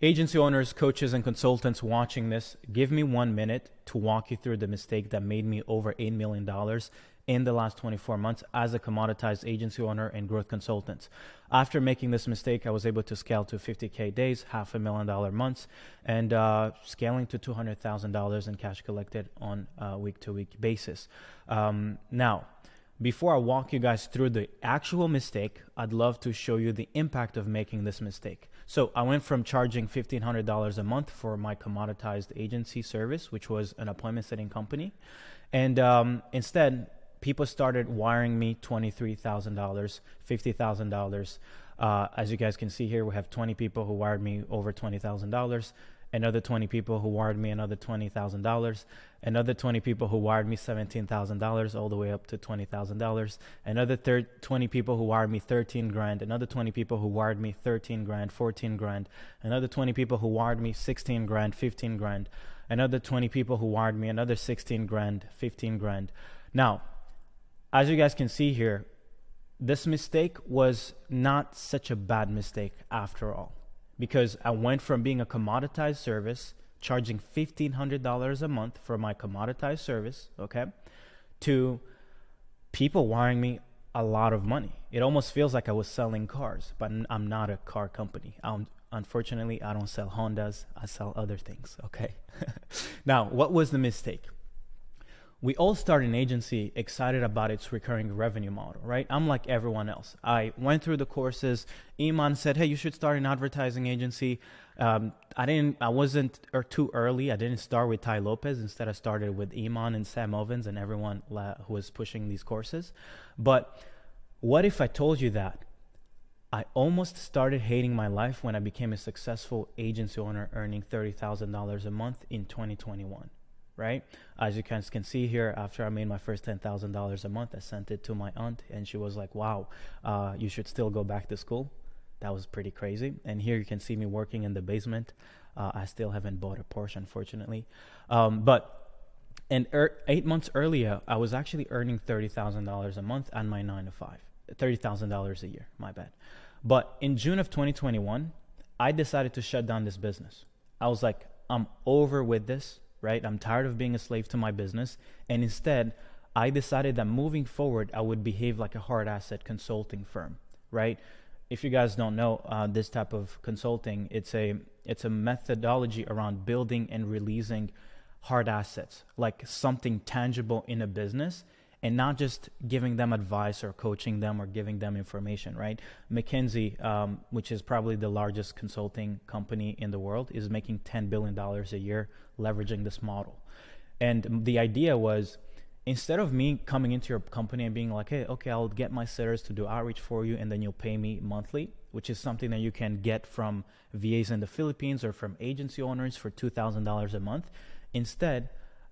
Agency owners, coaches, and consultants watching this, give me 1 minute to walk you through the mistake that made me over $8 million in the last 24 months as a commoditized agency owner and growth consultant. After making this mistake, I was able to scale to 50K days, $500,000 months, and scaling to $200,000 in cash collected on a week-to-week basis. Now, before I walk you guys through the actual mistake, I'd love to show you the impact of making this mistake. So I went from charging $1,500 a month for my commoditized agency service, which was an appointment setting company. And instead, people started wiring me $23,000, $50,000. As you guys can see here, we have 20 people who wired me over $20,000. Another 20 people who wired me another $20,000, another 20 people who wired me $17,000 all the way up to $20,000, another 20 people who wired me 13 grand, another 20 people who wired me 13 grand, 14 grand, another 20 people who wired me 16 grand, 15 grand, another 20 people who wired me another 16 grand, 15 grand. Now, as you guys can see here, this mistake was not such a bad mistake after all, because I went from being a commoditized service, charging $1,500 a month for my commoditized service, okay, to people wiring me a lot of money. It almost feels like I was selling cars, but I'm not a car company. Unfortunately, I don't sell Hondas. I sell other things, okay? Now, what was the mistake? We all start an agency excited about its recurring revenue model, right? I'm like everyone else. I went through the courses. Iman said, hey, you should start an advertising agency. I wasn't too early. I didn't start with Ty Lopez. Instead, I started with Iman and Sam Ovens and everyone who was pushing these courses. But what if I told you that I almost started hating my life when I became a successful agency owner earning $30,000 a month in 2021? Right? As you guys can see here, after I made my first $10,000 a month, I sent it to my aunt and she was like, wow, you should still go back to school. That was pretty crazy. And here you can see me working in the basement. I still haven't bought a Porsche, unfortunately. But 8 months earlier, I was actually earning $30,000 a month on my 9 to 5, $30,000 a year, my bad. But in June of 2021, I decided to shut down this business. I was like, I'm over with this. Right? I'm tired of being a slave to my business. And instead, I decided that moving forward, I would behave like a hard asset consulting firm, right? If you guys don't know, this type of consulting, it's a methodology around building and releasing hard assets, like something tangible in a business, and not just giving them advice or coaching them or giving them information, right? McKinsey, which is probably the largest consulting company in the world, is making $10 billion a year leveraging this model. And the idea was, instead of me coming into your company and being like, hey, okay, I'll get my sitters to do outreach for you and then you'll pay me monthly, which is something that you can get from VAs in the Philippines or from agency owners for $2,000 a month. Instead,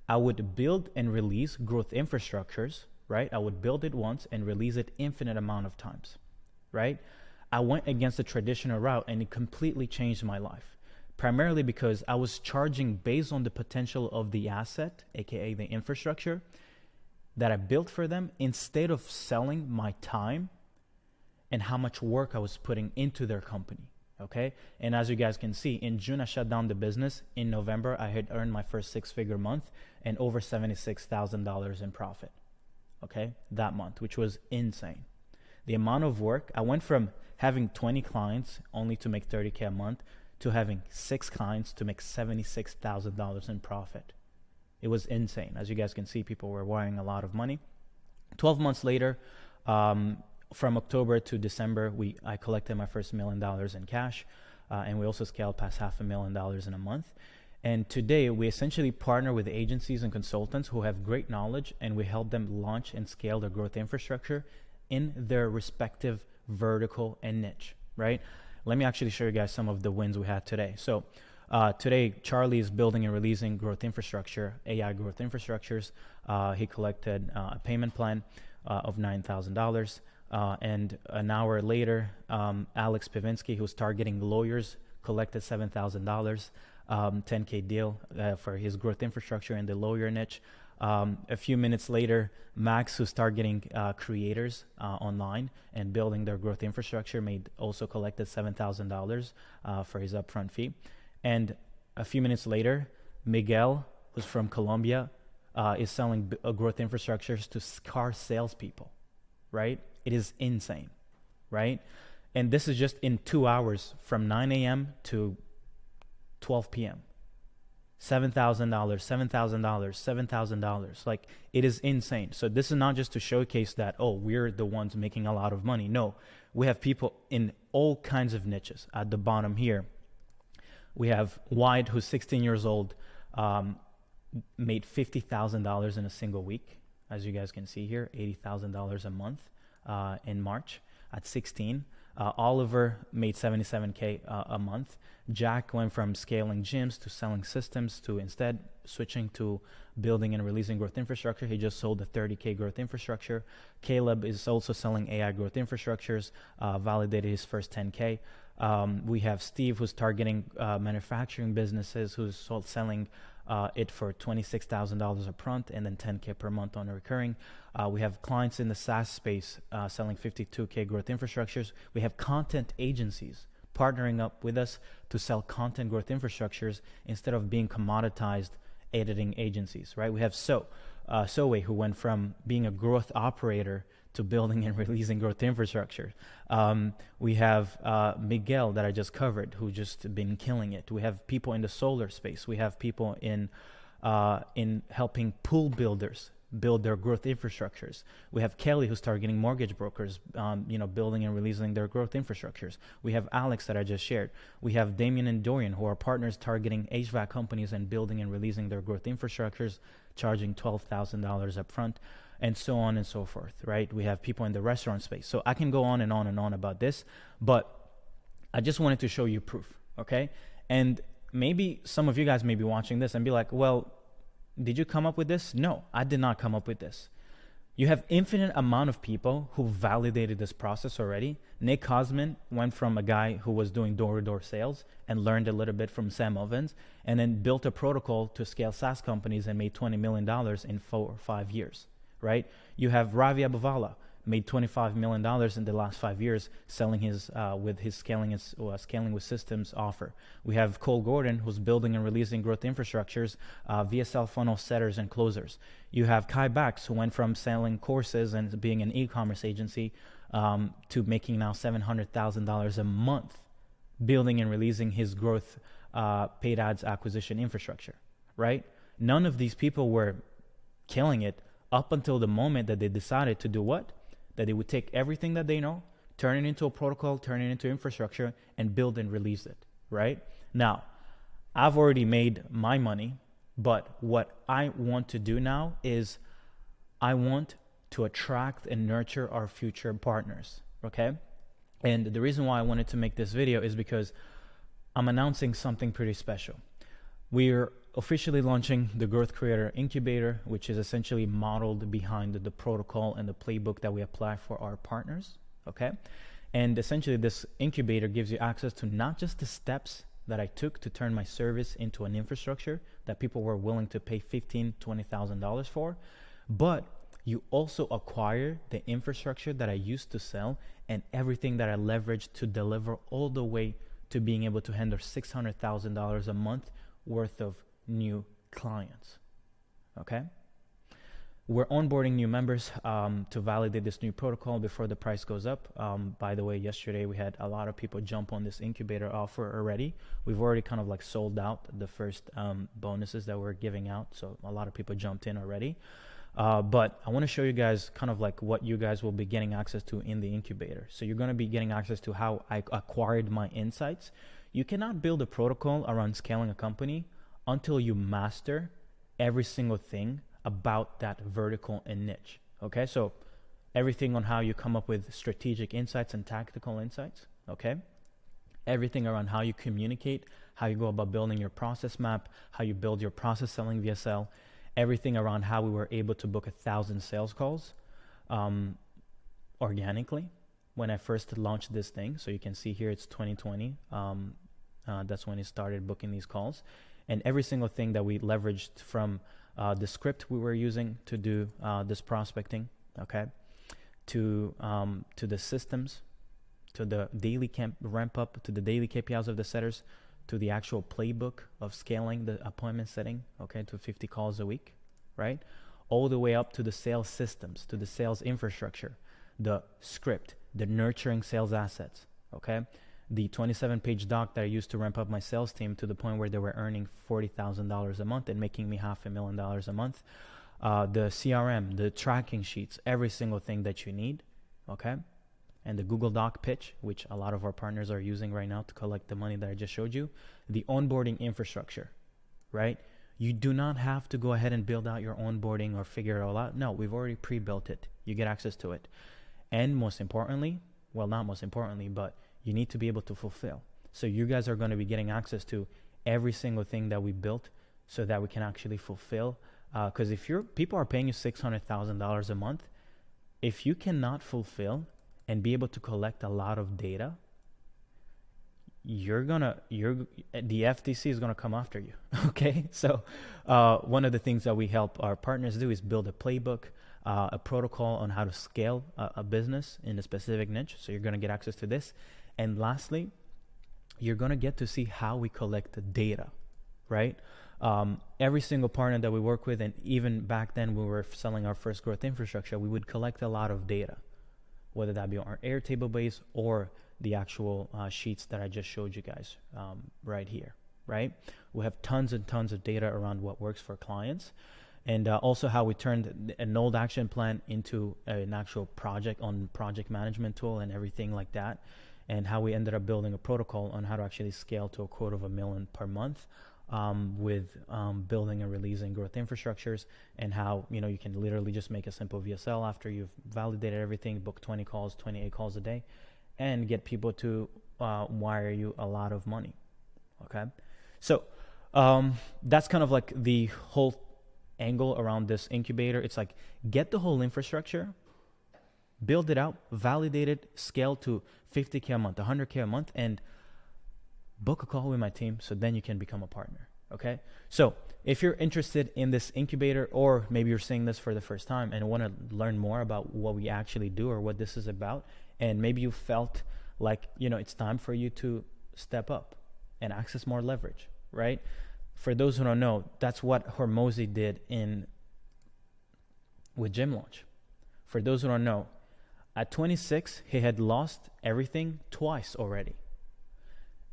I would build and release growth infrastructures, right? I would build it once and release it infinite amount of times, right? I went against the traditional route and it completely changed my life, primarily because I was charging based on the potential of the asset, aka the infrastructure that I built for them, instead of selling my time and how much work I was putting into their company. Okay. And as you guys can see, in June, I shut down the business. In November, I had earned my first 6-figure month and over $76,000 in profit. Okay. That month, which was insane. The amount of work, I went from having 20 clients only to make $30K a month to having 6 clients to make $76,000 in profit. It was insane. As you guys can see, people were wiring a lot of money. 12 months later, from October to December, I collected my first $1 million in cash, and we also scaled past $500,000 in a month. And today, we essentially partner with agencies and consultants who have great knowledge, and we help them launch and scale their growth infrastructure in their respective vertical and niche, right? Let me actually show you guys some of the wins we had today. So today, Charlie is building and releasing growth infrastructure, AI growth infrastructures. He collected a payment plan of $9,000. And an hour later, Alex Pivinsky, who's targeting lawyers, collected $7,000, $10K deal for his growth infrastructure in the lawyer niche. A few minutes later, Max, who's targeting creators online and building their growth infrastructure, also collected $7,000 for his upfront fee. And a few minutes later, Miguel, who's from Colombia, is selling growth infrastructures to car salespeople, right? It is insane, right? And this is just in 2 hours from 9 a.m. to 12 p.m. $7,000, $7,000, $7,000. Like, it is insane. So this is not just to showcase that, oh, we're the ones making a lot of money. No, we have people in all kinds of niches. At the bottom here, we have White, who's 16 years old, made $50,000 in a single week. As you guys can see here, $80,000 a month in March at 16. Oliver made $77K a month. Jack went from scaling gyms to selling systems to instead switching to building and releasing growth infrastructure. He just sold a $30K growth infrastructure. Caleb is also selling AI growth infrastructures, validated his first $10K. We have Steve, who's targeting manufacturing businesses, who's selling it for $26,000 up front and then $10K per month on a recurring. We have clients in the SaaS space selling $52K growth infrastructures. We have content agencies partnering up with us to sell content growth infrastructures instead of being commoditized editing agencies, right? We have Soe, who went from being a growth operator to building and releasing growth infrastructure. We have Miguel that I just covered, who just been killing it. We have people in the solar space. We have people in helping pool builders build their growth infrastructures. We have Kelly, who's targeting mortgage brokers, building and releasing their growth infrastructures. We have Alex that I just shared. We have Damien and Dorian, who are partners targeting HVAC companies and building and releasing their growth infrastructures, charging $12,000 up front, and so on and so forth, right? We have people in the restaurant space. So I can go on and on and on about this, but I just wanted to show you proof, okay? And maybe some of you guys may be watching this and be like, well, did you come up with this? No, I did not come up with this. You have infinite amount of people who validated this process already. Nick Cosman went from a guy who was doing door-to-door sales and learned a little bit from Sam Ovens, and then built a protocol to scale SaaS companies and made $20 million in 4 or 5 years, right? You have Ravi Abuvala, made $25 million in the last 5 years selling his with his scaling with systems offer. We have Cole Gordon, who's building and releasing growth infrastructures, VSL funnel setters and closers. You have Kai Bax, who went from selling courses and being an e-commerce agency to making now $700,000 a month building and releasing his growth paid ads acquisition infrastructure, right? None of these people were killing it up until the moment that they decided to do what? That they would take everything that they know, turn it into a protocol, turn it into infrastructure, and build and release it, right? Now, I've already made my money, but what I want to do now is I want to attract and nurture our future partners, okay? And the reason why I wanted to make this video is because I'm announcing something pretty special. We're officially launching the Growth Creator Incubator, which is essentially modeled behind the protocol and the playbook that we apply for our partners, okay? And essentially this incubator gives you access to not just the steps that I took to turn my service into an infrastructure that people were willing to pay $15,000, $20,000 for, but you also acquire the infrastructure that I used to sell and everything that I leveraged to deliver all the way to being able to handle $600,000 a month worth of new clients, okay? We're onboarding new members to validate this new protocol before the price goes up. By the way, yesterday we had a lot of people jump on this incubator offer already. We've already kind of like sold out the first bonuses that we're giving out, so a lot of people jumped in already. But I want to show you guys kind of like what you guys will be getting access to in the incubator. So you're going to be getting access to how I acquired my insights. You cannot build a protocol around scaling a company until you master every single thing about that vertical and niche, okay? So everything on how you come up with strategic insights and tactical insights, okay? Everything around how you communicate, how you go about building your process map, how you build your process selling VSL, everything around how we were able to book 1,000 sales calls organically when I first launched this thing. So you can see here it's 2020. That's when he started booking these calls. And every single thing that we leveraged from the script we were using to do this prospecting, okay, to the systems, to the daily ramp up, to the daily KPIs of the setters, to the actual playbook of scaling the appointment setting, okay, to 50 calls a week, right? All the way up to the sales systems, to the sales infrastructure, the script, the nurturing sales assets, okay? The 27-page doc that I used to ramp up my sales team to the point where they were earning $40,000 a month and making me $500,000 a month. The CRM, the tracking sheets, every single thing that you need, okay? And the Google Doc pitch, which a lot of our partners are using right now to collect the money that I just showed you. The onboarding infrastructure, right? You do not have to go ahead and build out your onboarding or figure it all out. No, we've already pre-built it. You get access to it. And most importantly, well, not most importantly, but you need to be able to fulfill. So you guys are going to be getting access to every single thing that we built so that we can actually fulfill. Because if people are paying you $600,000 a month, if you cannot fulfill and be able to collect a lot of data, the FTC is gonna come after you. Okay, so one of the things that we help our partners do is build a playbook, a protocol on how to scale a business in a specific niche. So you're gonna get access to this, and lastly, you're gonna get to see how we collect the data, right? Every single partner that we work with, and even back then we were selling our first growth infrastructure, we would collect a lot of data, whether that be on our Airtable base or the actual sheets that I just showed you guys right here, right? We have tons and tons of data around what works for clients, and also how we turned an old action plan into an actual project management tool and everything like that, and how we ended up building a protocol on how to actually scale to $250,000 per month with building and releasing growth infrastructures, and how you can literally just make a simple VSL after you've validated everything, book 20 calls, 28 calls a day, and get people to wire you a lot of money. Okay, so that's kind of like the whole angle around this incubator. It's like, get the whole infrastructure, build it out, validate it, scale to 50K a month, 100K a month, and book a call with my team so then you can become a partner. Okay, so if you're interested in this incubator, or maybe you're seeing this for the first time and want to learn more about what we actually do or what this is about, and maybe you felt like it's time for you to step up and access more leverage, right? For those who don't know, that's what Hormozy did with Gym Launch. For those who don't know, at 26 he had lost everything twice already.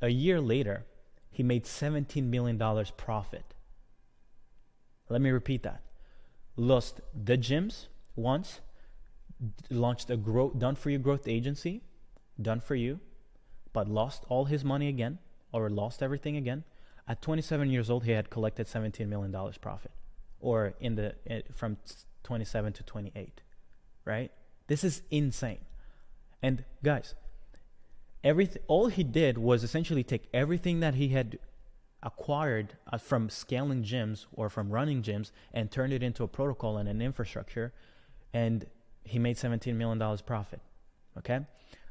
A year later, he made $17 million profit. Let me repeat that. Lost the gyms once, launched a done-for-you growth agency, done for you, but lost all his money again, or lost everything again. At 27 years old, he had collected $17 million profit, or from 27 to 28, right? This is insane. And guys, all he did was essentially take everything that he had acquired from scaling gyms or from running gyms and turned it into a protocol and an infrastructure, and he made $17 million profit. Okay,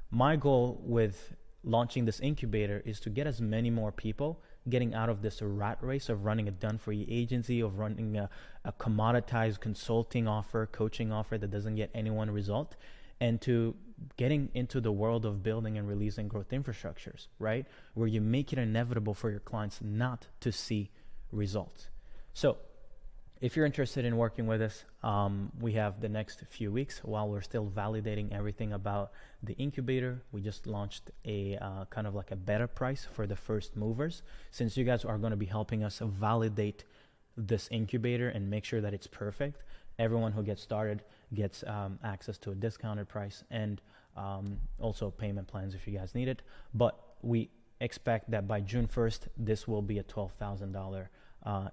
my goal with launching this incubator is to get as many more people getting out of this rat race of running a done-for-you agency, of running a commoditized consulting offer, coaching offer that doesn't get anyone a result, and to getting into the world of building and releasing growth infrastructures, right? Where you make it inevitable for your clients not to see results. So if you're interested in working with us, we have the next few weeks while we're still validating everything about the incubator. We just launched a kind of like a beta price for the first movers, since you guys are going to be helping us validate this incubator and make sure that it's perfect. Everyone who gets started gets access to a discounted price, and also payment plans if you guys need it. But we expect that by June 1st, this will be a $12,000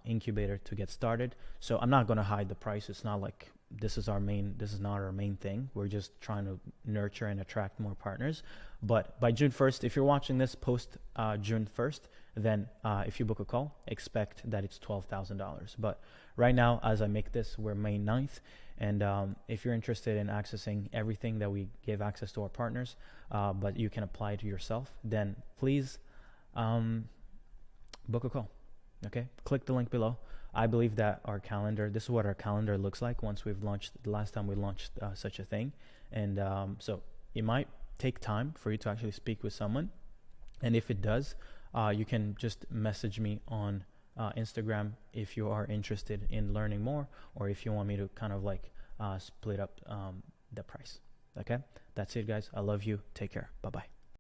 incubator to get started. So I'm not going to hide the price. It's not like this is not our main thing. We're just trying to nurture and attract more partners. But by June 1st, if you're watching this post June 1st, then if you book a call, expect that it's $12,000. But right now, as I make this, we're May 9th. And if you're interested in accessing everything that we gave access to our partners, but you can apply to yourself, then please book a call. Okay, click the link below. I believe that our calendar, this is what our calendar looks like once we've launched, the last time we launched such a thing. And so it might take time for you to actually speak with someone. And if it does, you can just message me on Instagram if you are interested in learning more, or if you want me to kind of like split up the price. Okay, that's it, guys. I love you. Take care. Bye-bye.